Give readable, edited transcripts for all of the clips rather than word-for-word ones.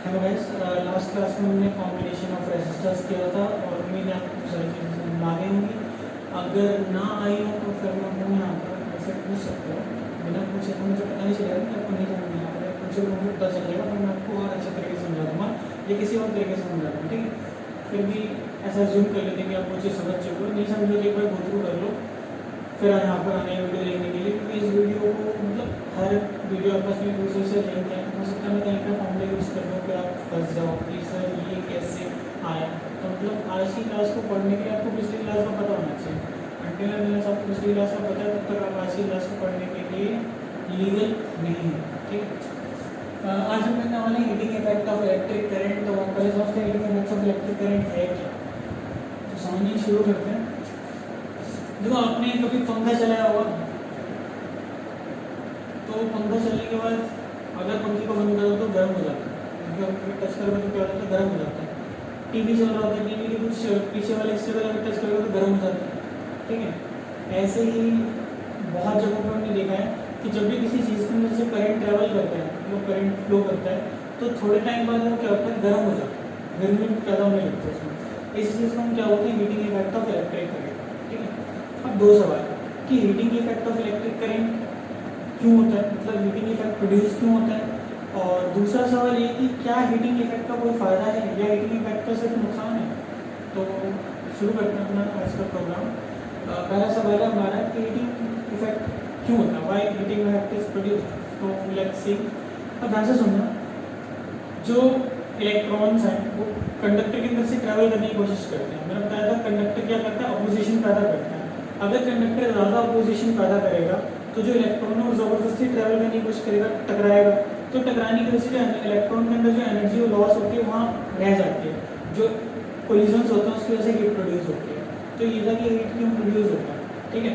Hello guys, last class में हमने combination of resistors किया था और उम्मीद है आपको सारी चीज़ें समझ में आ गई होंगी। अगर ना आई हो तो फिर मैं हूँ यहाँ पर, ऐसे पूछ सकते हो। बिना पूछे तो मुझे पता नहीं चलेगा कि आपको नहीं समझ में आ रहा है। पूछे तो मुझे पता चल जाएगा, फिर मैं आपको और अच्छे तरीके से समझा दूँगा या किसी और तरीके से समझा दूँगा, ठीक है। फिर भी ऐसा जूम कर लेते हैं कि आप वो चीज़ समझ चुके हो। नहीं समझो तो एक बार गो थ्रू कर लो, फिर यहाँ पर आने वीडियो देखने के लिए, क्योंकि इस वीडियो को मतलब हर वीडियो आपस में दूसरे से लिंक है। हो सकता है मैं कहीं का फॉर्मूला यूज़ कर लूँ, फिर आप फंस जाओ कि सर ये कैसे आया। तो मतलब आज की क्लास को पढ़ने के लिए आपको पिछली क्लास का पता होना चाहिए। अंटिल अनलेस आपको पिछली क्लास का पता है तब तक आप आज की क्लास को पढ़ने के लिए लीगल नहीं है, ठीक है। आज हम करने वाले heating effect of electric current. तो पहले समझते हैं heating effect of electric current है क्या। तो समझिए, शुरू करते हैं। देखो, आपने कभी पंखा चलाया होगा, तो पंखा चलने के बाद अगर पंखे को बंद करो तो गर्म हो जाता है, टच करोगे तो क्या होता है, गर्म हो जाता है। टीवी चल रहा होता है, टीवी के कुछ पीछे वाले हिस्से को अगर टच करोगे तो गर्म हो जाता है, ठीक है। ऐसे ही बहुत जगहों पर हमने देखा है कि जब भी किसी चीज़ के अंदर से करंट ट्रेवल करता है, वो करंट फ्लो करता है, तो थोड़े टाइम बाद वो क्या होता है, गर्म हो जाता है, गर्मी पैदा होने लगती है उसमें। इस चीज़ को हम क्या बोलते हैं, heating effect of electric current, ठीक है। अब दो सवाल कि heating effect of electric current क्यों होता है, मतलब हीटिंग इफेक्ट प्रोड्यूस क्यों होता है, और दूसरा सवाल ये कि क्या हीटिंग इफेक्ट का कोई फ़ायदा है या हीटिंग इफेक्ट का सिर्फ नुकसान है। तो शुरू करते हैं अपना आज का प्रोग्राम। पहला सवाल है हमारा कि हीटिंग इफेक्ट क्यों होता है, why heating effect is produced. तो लेट्स सी। अब ध्यान से सुनना, जो इलेक्ट्रॉन्स हैं वो कंडक्टर के अंदर से ट्रैवल करने की कोशिश करते हैं। मैंने बताया था कंडक्टर क्या करता है, अपोजिशन पैदा करता है। अगर कंडक्टर ज़्यादा अपोजिशन पैदा करेगा तो जो इलेक्ट्रॉन है वो ज़बरदस्ती ट्रैवल करने की कोशिश करेगा, टकराएगा। तो टकराने की वजह से जो इलेक्ट्रॉन के अंदर जो एनर्जी वो लॉस होती है वहाँ रह जाती है, जो कोलिजन्स होते हैं उसकी वजह से हीट प्रोड्यूस होती है। तो ये था कि हीट क्यों प्रोड्यूस होता है, ठीक है।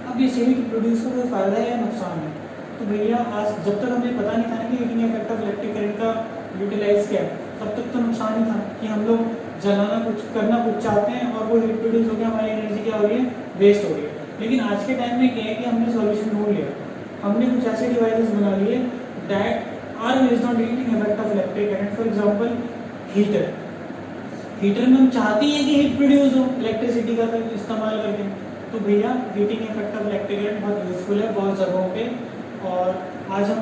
अब ये हीट प्रोड्यूस का कोई फ़ायदा है या नुकसान है। तो भैया आज जब तक हमें पता नहीं था ना कि heating effect of electric current का यूटिलाइज क्या है, तब तक तो नुकसान ही था कि हम लोग जलाना कुछ करना कुछ चाहते हैं और वो हीट प्रोड्यूस होकर हमारी एनर्जी क्या हो रही है, वेस्ट हो रही है। लेकिन आज के टाइम में क्या है कि हमने सॉल्यूशन ढूंढ लिया, हमने कुछ ऐसे डिवाइसेस बना लिए that are based on heating effect of electric current. For example heater, heater में हम चाहते हैं कि हीट प्रोड्यूस हो इलेक्ट्रिसिटी का इस्तेमाल करके। तो भैया heating effect of electric current बहुत यूजफुल है बहुत जगहों पे। और आज हम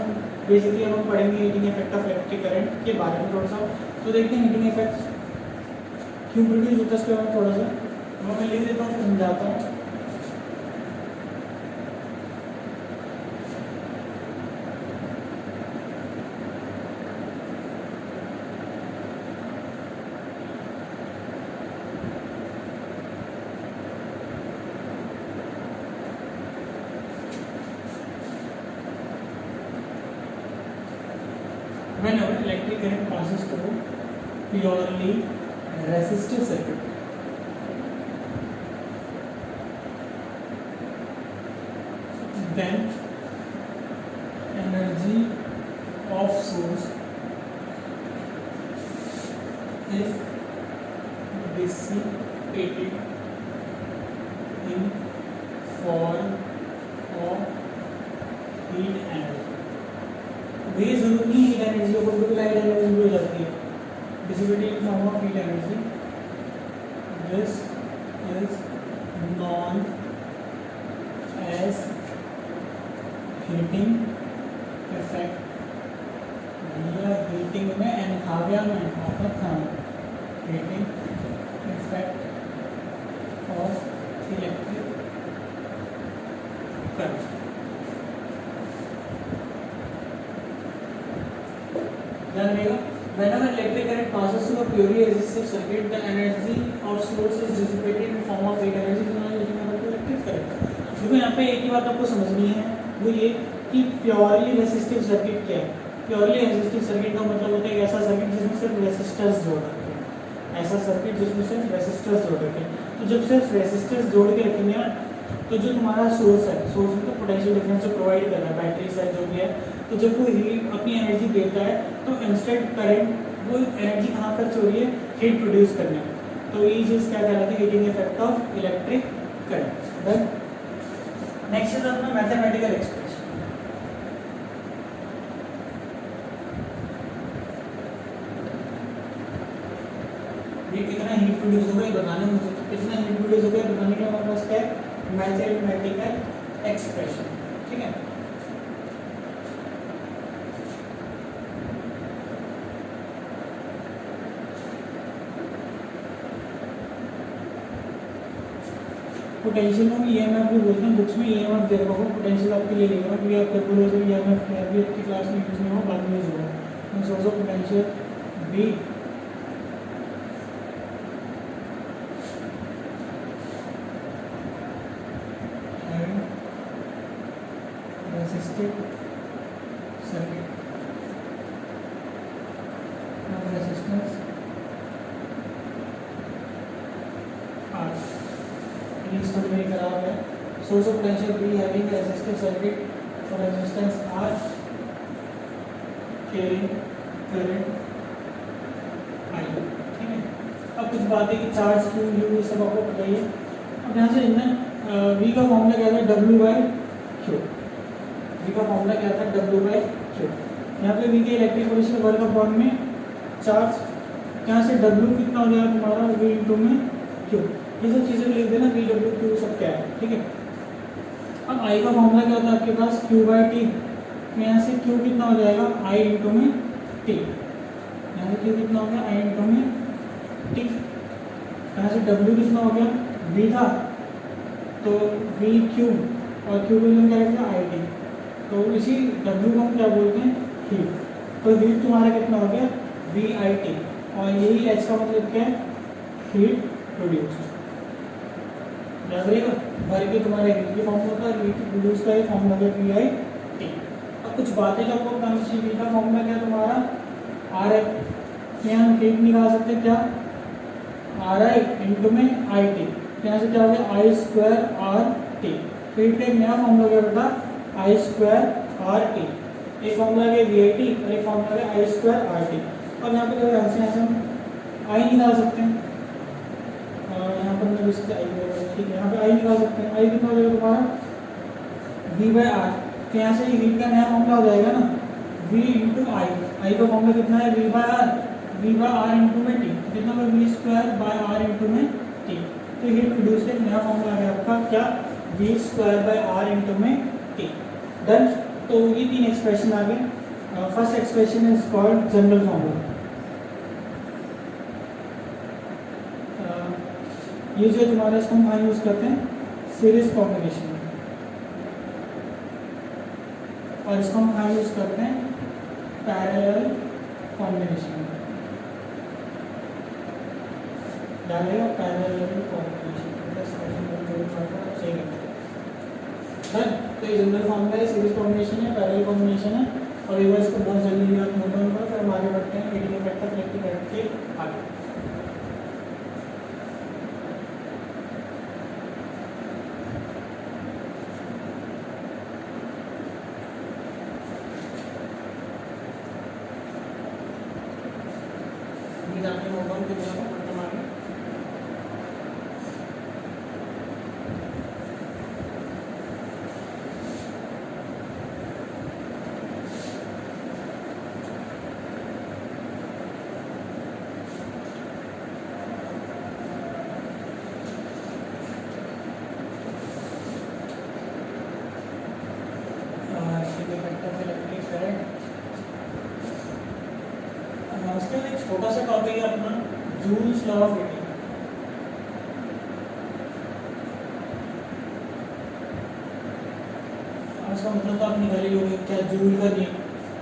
बेसिकली हम पढ़ेंगे heating effect of electric current के बारे में थोड़ा सा। तो देखते हैं हीटिंग इफेक्ट क्यों प्रोड्यूस होता है इसके बारे में थोड़ा सा मैं लिख देता हूँ, समझाता हूँ। Whenever electric current passes through purely resistive circuit, then energy of source is dissipated in form of heat energy। ये जरूरी नहीं हीट एनर्जी को बिल्कुल लाइट एनर्जी भी हो जाती है, dissipated in form of heat energy. This is known as heating effect. भैया हीटिंग में एनहाविया में आता था heating effect of electric current. ध्यान रखिएगा, whenever electric current passes through a purely resistive circuit, the energy of source is dissipated in form of heat energy, electric current. देखो यहाँ पे एक ही बात आपको समझनी है, वो ये कि प्योरली रेसिस्टिव सर्किट क्या है। प्योरली रेसिस्टिव सर्किट का मतलब होता है एक ऐसा सर्किट जिसमें सिर्फ रेसिस्टर्स जोड़ रखे हैं, ऐसा सर्किट जिसमें सिर्फ रेसिस्टर्स जोड़ रखे हैं। तो जब सिर्फ रेसिस्टर्स जोड़ के रखेंगे ना, तो जो तुम्हारा सोर्स है, सोर्स में तो पोटेंशियल डिफरेंस जो प्रोवाइड कर रहा है, बैटरी सेल जो भी है, तो जब वो हीट अपनी एनर्जी देता है तो इंस्टेंट करंट वो एनर्जी कहाँ खर्च हो रही है, हीट प्रोड्यूस करने में। तो ये चीज़ क्या कहलाती है, heating effect of electric current. Next is अपना मैथमेटिकल एक्सप्रेशन। कि कितना हीट प्रोड्यूस होगा ये बताने में, तो कितना हीट प्रोड्यूस होगा बताने के लिए हमारे पास क्या है, मैथमेटिकल एक्सप्रेशन। ठीक है, पोटेंशियल को ईएमएफ भी बोलते हैं, बुक्स में ईएमएफ दे रखा होगा, पोटेंशियल आपके लिए लिखा क्योंकि आप पेपर हो तो ईएमएफ क्या भी आपकी क्लास में यूज नहीं हो, बाद में यूज होगा। Source of potential be resistive circuit, resistance are इसको मेरी खराब है। Source of potential be having resistive circuit और resistance are carrying current I. ठीक है, अब कुछ बातें कि चार्ज क्यू यू ये सब आपको पता ही है। अब यहाँ से इतना वी का फॉर्मूला क्या था, डब्ल्यू बाई क्यू। वी का फॉर्मूला क्या था, डब्ल्यू बाई क्यू। यहाँ पे वी के इलेक्ट्रिक पोटेंशियल वर्ग का फॉर्म में चार्ज, यहाँ से डब्ल्यू कितना हो जाएगा तुम्हारा, वी इंटू में क्यू। ये सब चीज़ें लिख देना, वी डब्ल्यू क्यू सब क्या है। ठीक है, अब आई का फॉर्मूला क्या होता है आपके पास, क्यू बाई टी। यहाँ से क्यू कितना हो जाएगा, आई इंटू में टी। यहाँ से क्यू कितना हो गया, आई इंटू में टी। यहाँ से डब्ल्यू कितना हो गया, वी था तो वी क्यू, और क्यू का क्या है, आई टी। तो इसी डब्ल्यू को हम क्या बोलते हैं, हीट। तो हीट तुम्हारा कितना हो गया, वी आई टी। और यही एच का मतलब क्या है, हीट प्रोड्यूस। याद रहेगा, भर के तुम्हारे हीट की फॉर्म होता है, हीट प्रोड्यूस का ये फॉर्म हो गया वी आई टी। अब कुछ बातें जो आपको बतानी चाहिए, वी का फॉर्मूला क्या तुम्हारा, आर आई। यहाँ हम हीट निकाल सकते हैं क्या, आर आई इंटू में आई टी। यहाँ से क्या हो गया, I square R T. Heat का एक नया फॉर्मूला क्या बेटा, आई स्क्वायर आर टी। एक फॉर्मूला गया वी आई टी और एक फॉर्मूला गया आई स्क्वायर आर टी। अब यहाँ पे यहाँ से हम आई निकाल सकते हैं, यहाँ पर मैं इससे आई, ठीक है, यहाँ पे आई निकाल सकते हैं। आई कितना हो जाएगा तुम्हारा, वी बाई आर। तो यहाँ से हीट का नया फॉर्मूला हो जाएगा ना, वी इंटू आई। आई का फॉर्मूला कितना है, V by R, V by R into में टी। कितना होगा, V square by R into में टी। तो हीट प्रोड्यूस का एक नया फॉर्मूला आ गया आपका क्या, V square by R into में टी। डन। तो ये तीन एक्सप्रेशन आ गए। First expression is called general formula. ये जो तुम्हारा इसको हम कहाँ यूज करते हैं, सीरीज कॉम्बिनेशन में, और इसको हम कहाँ यूज करते हैं, पैरेलल कॉम्बिनेशन में। डालेगा पैरेलल कॉम्बिनेशन, सही है। तो ये जनरल फॉर्मूला है, सीरीज कॉम्बिनेशन है, पैरेलल कॉम्बिनेशन है। और एक बार इसको बहुत जल्दी याद नोट डाउन करो, फिर हम आगे बढ़ते हैं heating effect of electric current के आगे। आपने नोट डाउन कर दिया था आगे। छोटा सा टॉपिक है अपना, जूल्स लॉ ऑफ हीटिंग। इसका मतलब तो आप निकाले होंगे क्या, जूल का नियम।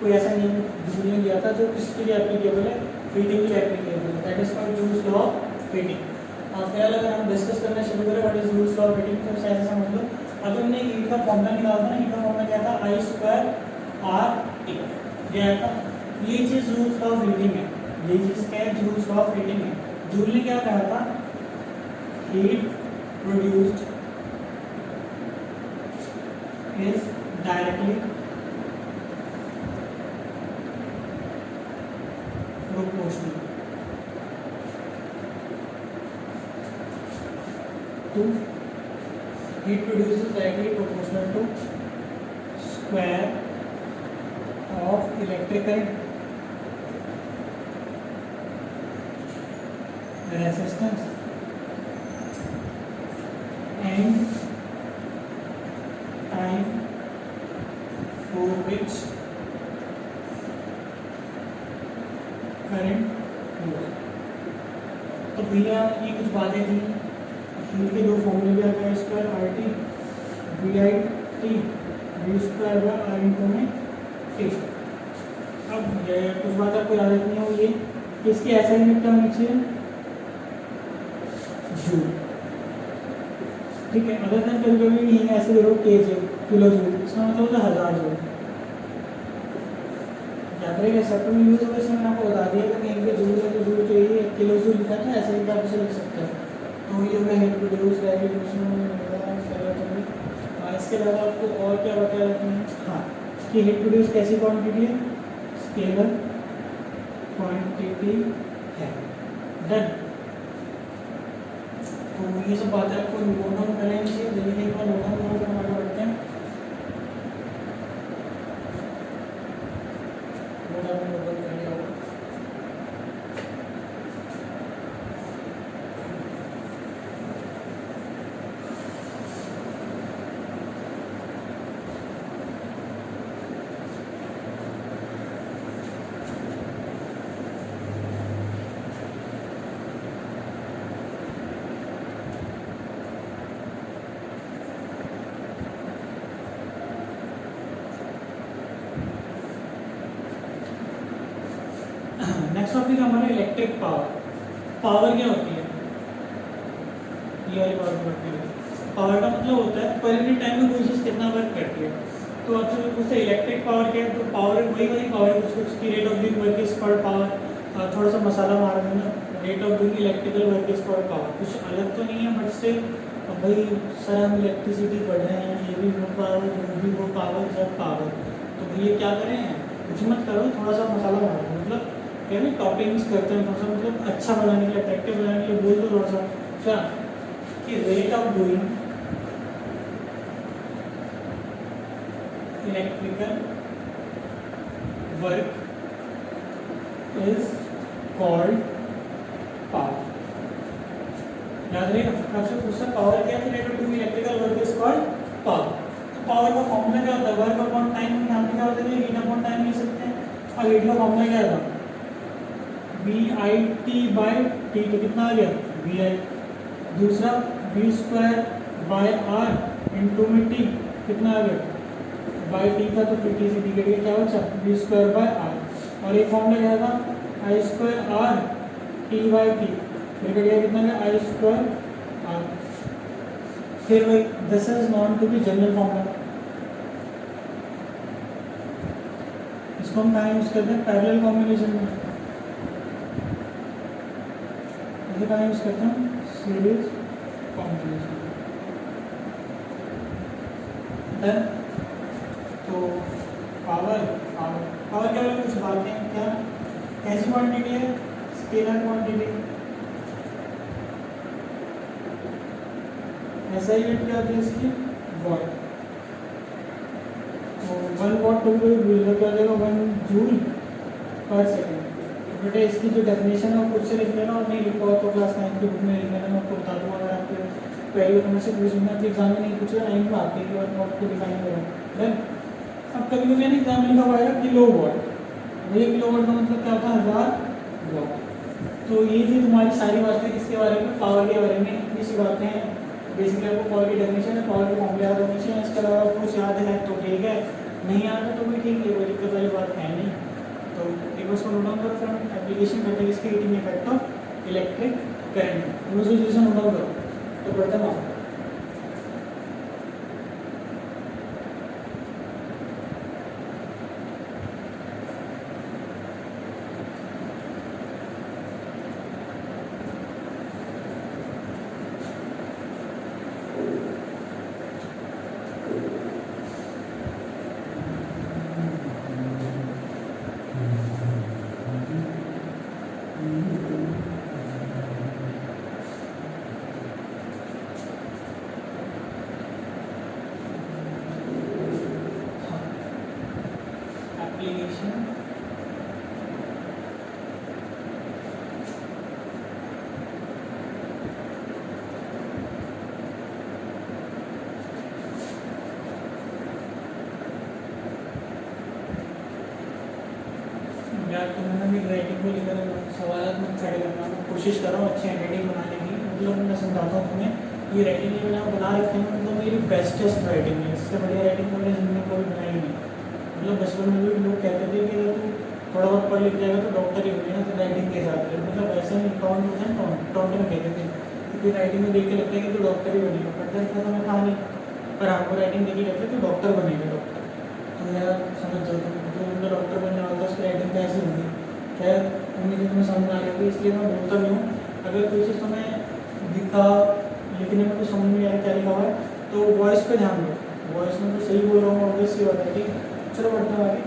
कोई ऐसा नियम जूल ने दिया था जो किसके लिए एप्लीकेबल है, हीटिंग के लिए एप्लीकेबल है। That is called joules law of heating. और फिर अगर हम डिस्कस करना शुरू करें what is joules law of heating, तो ऐसा समझ लो, अगर हमने हीट का फॉर्मूला निकाला था ना, हीट का फॉर्मूला क्या था, आई स्क्वायर आर टी। ये आया, ये चीज जूल्स लॉ ऑफ हीटिंग है। ये चीज क्या है, जूल्स लॉ ऑफ हीटिंग है। जूल ने क्या कहा था, heat produced is directly proportional to, heat produced is directly proportional to square of electric current resistance and time for which current flow. तो भैया ये कुछ बातें थी, हीट के दो फॉर्मूले भी आ गए, square R T V I T V square by R into में टी। अब ये कुछ बात आपको याद रखनी हो, ये इसकी ऐसा यूनिट क्या होनी चाहिए, जूल। ठीक है, अदर देन कभी कभी यहीं ऐसे देखो केजे किलो जूल, इसका मतलब होता है 1000 जूल। याद रहेगा, सब में यूज होगा, इसमें आपको बता दिया कि कहीं पे जूल है तो जूल चाहिए, किलो जूल लिखा था, ऐसे ही आप इसे लिख सकते हैं। तो ये होगा हीट प्रोड्यूस इसके अलावा आपको और क्या बता रखना है, हाँ कि हीट प्रोड्यूस कैसी क्वांटिटी है, स्केलर क्वांटिटी है। डन। तो ये सब बातें आपको नोट डाउन करनी चाहिए, जल्दी एक बार नोट डाउन करके हम आगे बढ़ते हैं। नोट डाउन कर लिया होगा। नेक्स्ट टॉपिक हमारा इलेक्ट्रिक पावर। पावर क्या होती है, ये वाली पावर होती है। पावर का मतलब होता है पर यूनिट टाइम में कोई चीज़ कितना वर्क करती है। तो आपसे जो पूछते हैं इलेक्ट्रिक पावर क्या है, तो पावर वही पावर है, कुछ की rate of doing work is पर पावर। थोड़ा सा मसाला मार देना, rate of doing electrical work is पर पावर, कुछ अलग तो नहीं है बट स्टिल भाई सर हम इलेक्ट्रिसिटी पढ़ रहे हैं, ये भी वो पावर वो भी वो पावर सब पावर। तो भैया क्या करें, कुछ मत करो, थोड़ा सा मसाला मार दो, मतलब क्या ना टॉपिंग्स करते हैं थोड़ा सा, मतलब अच्छा बनाने के लिए, अट्रैक्टिव बनाने के लिए बोल दो थोड़ा सा क्या कि rate of doing electrical work is called power. याद रहे आपसे पूछा पावर क्या है, rate of doing electrical work is called power. तो पावर का फॉर्मूला क्या होता है, वर्क अपॉन टाइम, यहाँ पे क्या होता है हीट अपॉन टाइम लिख सकते हैं। और हीट का फॉर्मूला क्या था, V I T by T, तो कितना आ गया वी आई। दूसरा V square by R into में टी, कितना आ गया बाई टी था तो फिर टी से टी कट गया, क्या बचा वी स्क्वायर बाय आर। और एक फॉर्मूला क्या था I square R T by T, फिर कट गया कितना गया आई स्क्वायर आर। फिर वही this is known to be general formula, इसको हम कहाँ यूज करते हैं, पैरेलल कॉम्बिनेशन में। कहाँ यूज करते हैं, सीरीज कॉम्बिनेशन। तो पावर पावर पावर क्या कुछ बातें, क्या कैसी क्वांटिटी है, स्केलर क्वांटिटी। ऐसा ही क्या होती है इसकी, वॉट। तो 1 वॉट को भी क्या देगा 1 जूल पर सेकेंड। बेटा इसकी जो डेफिनेशन है वो खुद से लिख लेना, और नहीं लिखा हो तो क्लास 9 की बुक में लिख लेना, मैं आपको बता दूँगा। अगर आपके पहले तो से पूछूंगा कि एग्जाम में नहीं पूछेगा, 9 में आती है और वॉट को डिफाइन करें। देन अब कभी कभी नहीं एग्जाम में लिखा हुआ है किलो वॉट, भैया किलो वॉट का मतलब क्या होता है 1000 वॉट। तो ये थी तुम्हारी सारी बातें इसके बारे में, पावर के बारे में। इतनी सी बातें हैं बेसिकली, आपको पावर की डेफिनेशन है, पावर के फॉर्मूले याद होने चाहिए। इसके अलावा कुछ याद है तो ठीक है, नहीं आता तो भी ठीक है, कोई दिक्कत वाली बात है नहीं। तो एक बार उसको नोट डाउन करो, फिर हम एप्लीकेशन करते हैं इसके heating effect of electric current. उस चीज़ें नोट डाउन करो तो बढ़ता ना। यार तो मैंने भी राइटिंग को लेकर सवालात्मक खड़े करना कोशिश कर रहा हूँ अच्छी हैंडराइटिंग बनाने की। मतलब मैं समझाता हूँ तुम्हें ये राइटिंग ये मैंने बना रखे हैं, मतलब मेरी बेस्टेस्ट राइटिंग है, इससे बढ़िया राइटिंग तो मैंने जिंदगी में कभी बनाई नहीं। मतलब बचपन में भी लोग कहते थे कि अगर तू थोड़ा बहुत पढ़ लिख जाएगा तो डॉक्टर ही बनेगा, तो राइटिंग के हिसाब से मतलब ऐसे नहीं टॉन्ट होता है, टॉन्ट में कहते थे क्योंकि राइटिंग में देख के लगता है कि तू डॉक्टर ही बनेगा, पढ़ता लिखा तो मैं कहा नहीं, पर आपको राइटिंग देखी लगता है तो डॉक्टर बनेगा डॉक्टर। तो यार समझ जाओ तुम जो बंदा डॉक्टर बनने वाला था उसकी राइटिंग कैसी होगी। खैर उम्मीद तुम्हें समझ आ रही होगी, इसलिए मैं बोलता भी हूँ अगर कोई चीज़ तुम्हें दिखा लिखने में कुछ समझ नहीं आ रहा क्या लिखा हुआ है तो वॉइस पे ध्यान दो। वॉइस में तो सही बोल रहा हूँ ऑब्वियस सी बात है, ठीक है। चलो बढ़ते हैं आगे।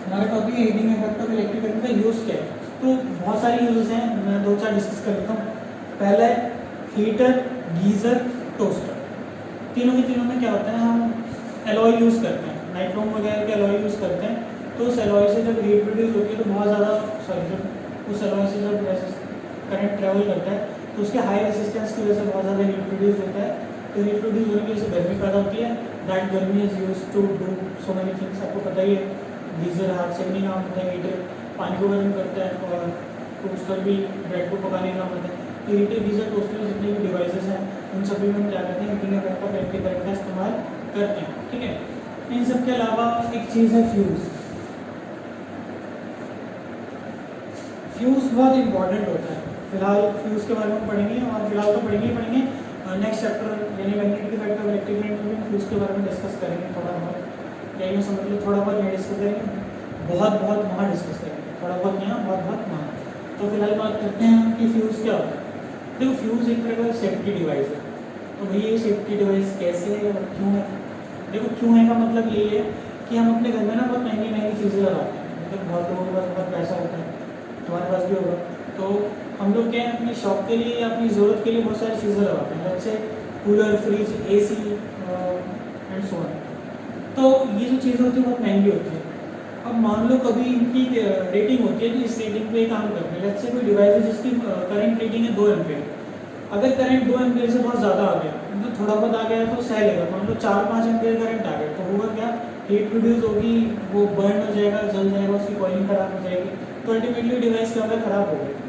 हमारा टॉपिक है heating effect of electric current का यूज़ क्या है। तो बहुत सारे यूजेस हैं, मैं 2-4 डिस्कस कर लेता हूँ। पहला है हीटर, गीज़र, टोस्टर। तीनों के तीनों में क्या होता है, हम एलॉय यूज़ करते हैं, नाइट्रोम वगैरह के एलॉय यूज़ करते हैं। तो उस एलॉय से जब हीट प्रोड्यूस होती है तो बहुत ज़्यादा जब उस एलॉय से जब करंट ट्रेवल करता है तो उसके हाई रेजिस्टेंस की वजह से बहुत ज़्यादा हीट प्रोड्यूस होता है। तो हीट प्रोड्यूस होने की वजह से गर्मी पैदा होती है। दैट गर्मी is use to do so many things, आपको पता ही है। गीज़र हाथ से नहीं काम होता है, हीटर पानी को गर्म करता है और टोस्टर भी ब्रेड को पकाने का काम होता है। तो हीटर, गीज़र, टोस्टर जितने भी डिवाइसेस हैं उन सभी में हम क्या करते हैं, heating effect of electric current का इस्तेमाल करते हैं, ठीक है। इन सब के अलावा एक चीज़ है फ्यूज़। फ्यूज़ बहुत इंपॉर्टेंट होता है। फिलहाल फ्यूज़ के बारे में पढ़ेंगे और फिलहाल तो पढ़ेंगे ही पढ़ेंगे। नेक्स्ट चैप्टर यानी magnetic effect of electric current में भी फ्यूज़ के बारे में डिस्कस करेंगे थोड़ा बहुत। या यूँ समझ लो थोड़ा बहुत यहाँ डिस्कस करेंगे, बहुत बहुत वहाँ डिस्कस करेंगे, थोड़ा बहुत यहाँ बहुत बहुत वहाँ। तो फिलहाल बात करते हैं कि फ्यूज़ क्या होता है। देखो फ्यूज़ एक तरह का सेफ्टी डिवाइस है। तो भैया ये सेफ्टी डिवाइस कैसे है और क्यों है। देखो क्यों है का मतलब ये है कि हम अपने घर में ना बहुत महंगी महंगी चीज़ें लगाते हैं। मतलब बहुत लोगों के पास बहुत पैसा होता है, तुम्हारे पास भी होगा। तो हम लोग क्या है अपनी शॉप के लिए या अपनी ज़रूरत के लिए बहुत सारी चीज़ें लगाते हैं, जैसे cooler, fridge, AC and so on. तो ये जो चीज़ें होती है बहुत महंगी होती है। अब मान लो कभी इनकी रेटिंग होती है तो इस रेटिंग पे काम करते हैं। जैसे कोई डिवाइस है जिसकी करंट रेटिंग है 2 एम्पीयर। अगर करंट 2 एम्पीयर से बहुत ज़्यादा आ गया, मतलब थोड़ा बहुत आ गया तो सह लेगा। मान लो 4-5 एम्पीयर करंट आ गया तो होगा क्या, हीट प्रोड्यूस होगी, वो बर्न हो जाएगा, जल जाएगा, उसकी कॉइलिंग खराब हो जाएगी। तो अल्टीमेटली डिवाइस क्या होगा, खराब हो गई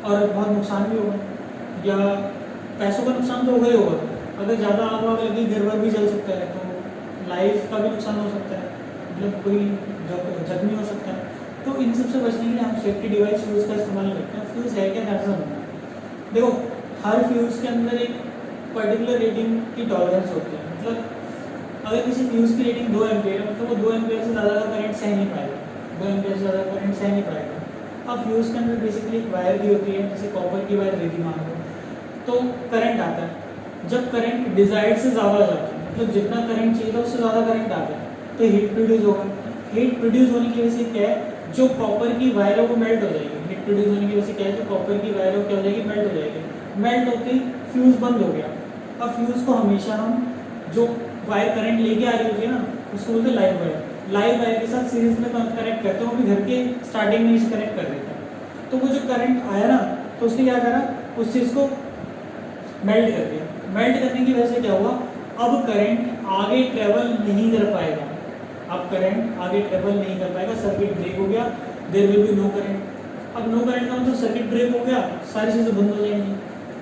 और बहुत नुकसान भी होगा, या पैसों का नुकसान तो होगा ही होगा। अगर ज़्यादा आग वाग लगी घर भर भी जल सकता है, तो लाइफ का भी नुकसान हो सकता है, मतलब कोई जख्मी हो सकता है। तो इन सब से बचने के लिए हम सेफ्टी डिवाइस फ्यूज़ का इस्तेमाल करते हैं। फ्यूज़ है क्या, कैसा होता है। देखो हर फ्यूज़ के अंदर एक पर्टिकुलर रेटिंग की टॉलरेंस होती है। मतलब अगर किसी फ्यूज़ की रेटिंग 2 एम्पीयर है मतलब वो 2 एम्पीयर से ज़्यादा का करंट सह नहीं पाएगा, 2 एम्पीयर से ज़्यादा करंट सह नहीं पाएगा। अब फ्यूज़ के अंदर बेसिकली एक वायर भी होती है, जैसे कॉपर की वायर दे दी मान लो, तो करंट आता है। जब करंट डिजायर्ड से ज़्यादा हो जाता है, मतलब जितना करंट चाहिए था उससे ज़्यादा करंट आता है, तो हीट प्रोड्यूस होगा। हीट प्रोड्यूस होने की वजह से क्या है, जो कॉपर की वायर है वो मेल्ट हो जाएगी। हीट प्रोड्यूस होने की वजह से क्या है, जो कॉपर की वायर है वो क्या हो जाएगी, मेल्ट हो जाएगी। मेल्ट होते ही फ्यूज़ बंद हो गया। अब फ्यूज़ को हमेशा हम जो वायर करंट लेके आ रही होती है ना उसको बोलते हैं लाइव वायर। लाइव वायर के साथ सीरीज में कनेक्ट करते हैं, वो भी घर के स्टार्टिंग में इसे कनेक्ट कर देता है। तो वो जो करंट आया ना तो उसने क्या करा, उस चीज़ को मेल्ट कर दिया। मेल्ट करने की वजह से क्या हुआ, अब करंट आगे ट्रेवल नहीं कर पाएगा। अब करंट आगे ट्रेवल नहीं कर पाएगा, सर्किट ब्रेक हो गया, there will be no current. अब नो करंट का मतलब सर्किट ब्रेक हो गया, सारी चीज़ें बंद हो जाएंगी।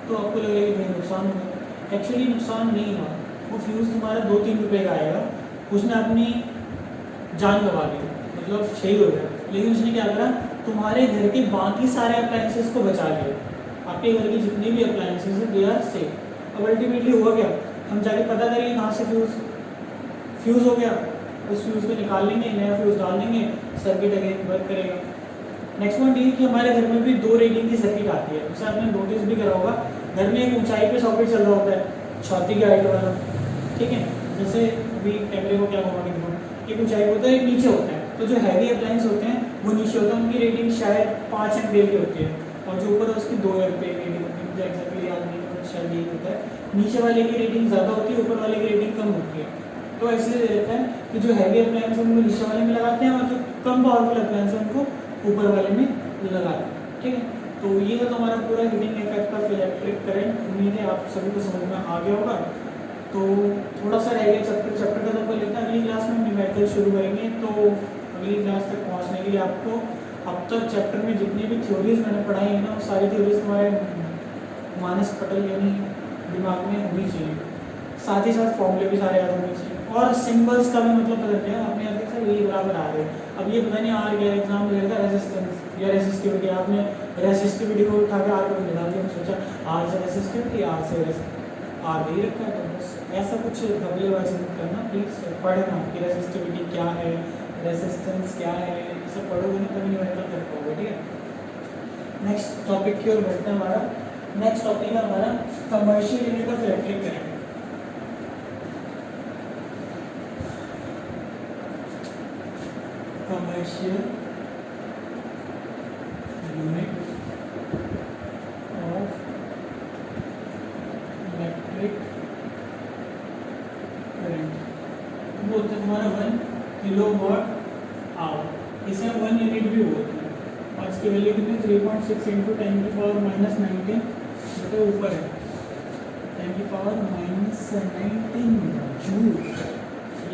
तो आपको लगेगा कि भाई नुकसान हुआ। एक्चुअली नुकसान नहीं हुआ, वो फ्यूज़ तुम्हारा 2-3 रुपये का आएगा, उसने अपनी जान गंवा दी, मतलब शहीद हो गया। लेकिन उसने क्या करा, तुम्हारे घर के बाकी सारे अप्लायंसेस को बचा लिया। आपके घर की जितनी भी अप्लायंसेस हैं दे आर सेफ। अब अल्टीमेटली हुआ क्या, हम जाके पता करेंगे कहाँ से फ्यूज़ हो गया, उस फ्यूज़ को निकाल लेंगे, नया फ्यूज़ डाल देंगे, सर्किट अगेन वर्क करेगा। नेक्स्ट पॉइंट ये कि हमारे घर में भी 2 रेटिंग की सर्किट आती है। जैसे आपने नोटिस भी करा होगा, घर में एक ऊंचाई पे सॉकेट चल रहा होता है, छाती के हाइट वाला, ठीक है। जैसे अभी कैमरे को क्या घुमा के दिखाऊं, एक ऊंचाई होता है, एक नीचे होता है। तो जो हैवी अप्लायंस होते हैं वो नीचे होता है, उनकी रेटिंग शायद 5 एम्पीयर की होती है, और जो ऊपर है उसकी 2 एम्पीयर की रेटिंग होती है। मुझे एक्जैक्टली याद नहीं है, शायद यही होता है। नीचे वाले की रेटिंग ज़्यादा होती है, ऊपर वाले की रेटिंग कम होती है। तो इसलिए दे रहता है कि जो हैवी अप्लायंस है उनको नीचे वाले में लगाते हैं, और जो कम पावरफुल अप्लायंस है उनको ऊपर वाले में लगाते हैं, ठीक है। तो ये है तो हमारा पूरा heating effect of electric current. उम्मीद है आप सभी को समझ में आ गया होगा। तो थोड़ा सा रह गया चैप्टर खत्म कर लेते हैं, अगली क्लास में न्यूमेरिकल शुरू करेंगे। तो अगली क्लास तक पहुंचने के लिए आपको अब तक चैप्टर में जितनी भी थ्योरीज मैंने पढ़ाई है ना, वो सारी थ्योरीज तुम्हारे मानस पटल यानी दिमाग में होनी चाहिए। साथ ही साथ फॉर्मूले भी सारे याद होने चाहिए, और सिंबल्स का भी मतलब पता चलेगा। आपने यहाँ देखा यही बराबर आ रहे हैं। अब ये पता नहीं आर क्या एग्जाम में रहेगा, रेजिस्टेंस या रेसिस्टिविटी। आपने रेसिस्टिविटी को उठा के आर पर निकाल दिया, सोचा आर से रेसिस्टिविटी, आर से आर नहीं रखा है, तो बस ऐसा कुछ घबलेबाजी मत करना प्लीज़। पढ़ना कि रेसिस्टिविटी क्या है, रेजिस्टेंस क्या है, ये सब पढ़ोगे ना तभी न्यूमेरिकल कर पाओगे, ठीक है। नेक्स्ट टॉपिक की ओर बढ़ते हैं। हमारा नेक्स्ट टॉपिक है हमारा commercial unit of electric current. Commercial unit of electric current वो होता है तुम्हारा 1 किलोवाट आवर। इसे हम 1 यूनिट भी बोलते हैं, और इसकी वैल्यू कितनी 3.6 इंटू 10⁻⁻19 तो ऊपर है 10⁻⁻19 जूल।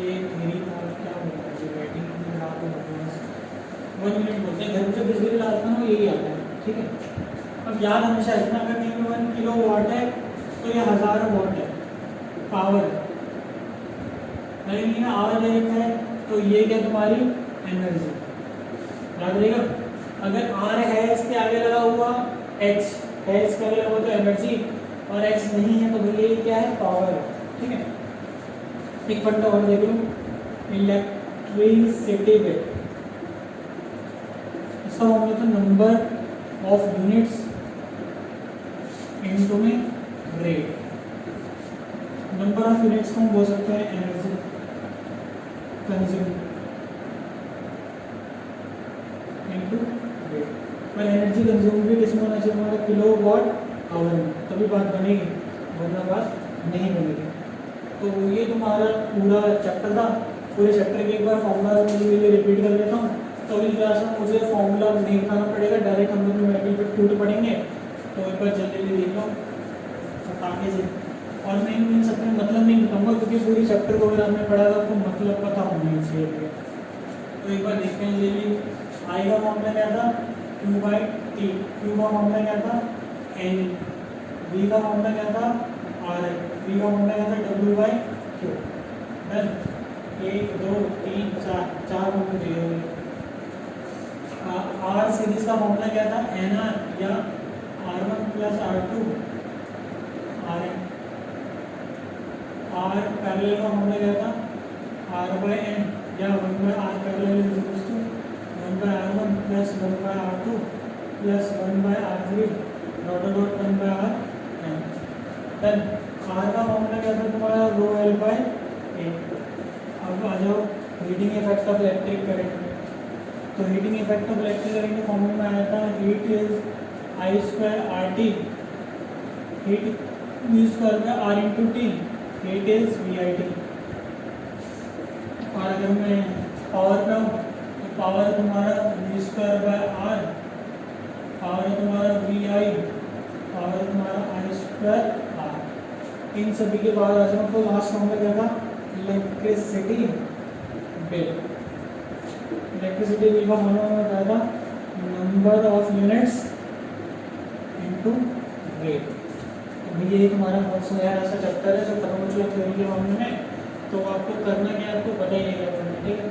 ये मेरी बात क्या होता है, ये राइटिंग में आपको बताऊँ 1 यूनिट बोलते हैं। घर में जो बिजली बिल आता है ना यही आता है, ठीक है। अब याद हमेशा रखना, अगर कहीं पे 1 किलो वाट है तो ये 1000 वाट है, पावर है। अगर कहीं आवर दे रखा है तो ये क्या तुम्हारी एनर्जी, याद रहेगा। अगर आर है इसके आगे लगा हुआ, एच है इसके आगे लगा हुआ तो एनर्जी, और एच नहीं है तो भैया ये क्या है, पावर है, ठीक है। एक फंडा और देख लो, इलेक्ट्रिसिटी बिल, इसका मतलब तो नंबर ऑफ यूनिट्स इनटू में रेट। नंबर ऑफ यूनिट्स को हम बोल सकते हैं एनर्जी कंज्यूम इनटू रेट। पर एनर्जी कंज्यूम भी किसमें होना चाहिए, हमारा किलो वॉट आवर में, तभी बात बनेगी, वरना बात नहीं बनेगी। तो ये तुम्हारा पूरा चैप्टर था। पूरे चैप्टर के एक बार फॉर्मूला के लिए रिपीट कर लेता हूँ। तो अगली क्लास में मुझे फॉर्मूला नहीं उठाना पड़ेगा, डायरेक्ट हम लोग न्यूमेरिकल पे टूट पड़ेंगे। तो एक बार जल्दी जल्दी देख लो आगे से। और मैं इन सब में मतलब नहीं बताऊँगा, क्योंकि पूरी चैप्टर को अगर आपने पढ़ा था आपको मतलब पता होना चाहिए। तो एक बार देखते हैं जल्दी। आई का मामला क्या था, Q/T। Q का मामला क्या था, N। V का मामला क्या था, R। V का मामला क्या था, W/Q। डन। 1 2 3 4 मामले दिए हुए। R सीरीज का मामला क्या था, NR या R1 + R2 RN। R parallel का मामला क्या था, R/N या 1/R parallel is equals to 1/R1 + 1/R2 + 1/R3 dot 1/RN। Then R का मामला क्या था तुम्हारा, ρL/A। अब आ जाओ heating effect of electric current में। तो heating effect of electric current के फॉर्मूले में आया था heat is I²RT, heat V²/R×T, heat is VIT। और अगर मैं पावर पे हूँ तो पावर तुम्हारा V²/R, पावर तुम्हारा VI, पावर तुम्हारा I²R। इन सभी के बाद आ जाओ तो लास्ट फॉर्मूला क्या था, इलेक्ट्रिसिटी बिल। इलेक्ट्रिसिटी बिल का फॉर्मूला में बताया था number of units into rate. अभी ये तुम्हारा बहुत सा ऐसा चैप्टर है जो खत्म हो चुका थ्योरी के मामले में। तो आपको करना क्या है, आपको पता ही नहीं क्या करना, ठीक है।